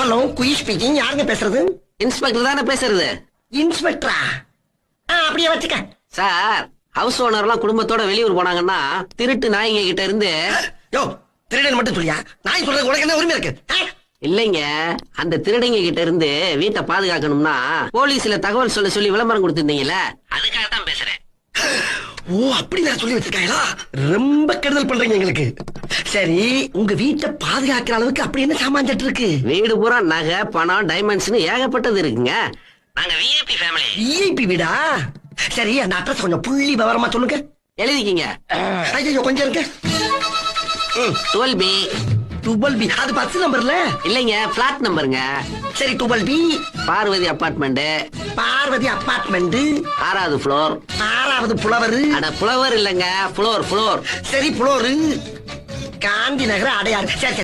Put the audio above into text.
Hello, quiz speaking. யாருங்க பேசுறது? Inspector தானே பேசுறது. இன்ஸ்பெக்டரா? அப்படியே வச்சுக்க. சார், ஹவுஸ் ஓனர்லாம் குடும்பத்தோட வெளியூர் போனாங்கன்னா திருட்டு நாய்ங்க கிட்ட இருந்து. யோ, திருடன் மட்டும் சொல்லியா? நாய் சொல்றது உனக்கு என்ன உரிமை இருக்கு? இல்லைங்க, அந்த திருடங்க கிட்ட இருந்து வீட்டை பாதுகாக்கணும்னா போலீஸ்ல தகவல் சொல்லி விளம்பரம் கொடுத்திருந்தீங்கல்ல, அதுக்காக தான் பேசுறேன். ஓ, அப்படி நான் சொல்லி வச்சிருக்காங்களா? ரொம்ப கெடுதல் பண்றீங்க எங்களுக்கு. சரி, உங்க வீட்டை பாதுகாக்கிற அளவுக்கு அப்படி என்ன சாமான் இருக்கு? வீடு பூரா நகை, பணம், டைமண்ட்ஸ்னு ஏகப்பட்டது இருக்குங்க. நாங்க விஐபி ஃபேமிலி. விஐபி வீடா? சரி, அந்த அட்ரஸ் கொஞ்சம் புள்ளி விவரமா சொல்லுங்க. எழுதிக்கிங்க. ஐயோ, கொஞ்சம் இருக்கு. 12B. 12B அது 10 நம்பர்ல இல்லைங்க, பிளாட் நம்பருங்க. சரி, 12B Parvati apartment, Parvati apartment, 6வது ஃப்ளோர். 6வது புலவர். அட, புலவர் இல்லங்க, ஃப்ளோர். சரி, புலோரு, காந்தி நகர், அடையாறு. சரி.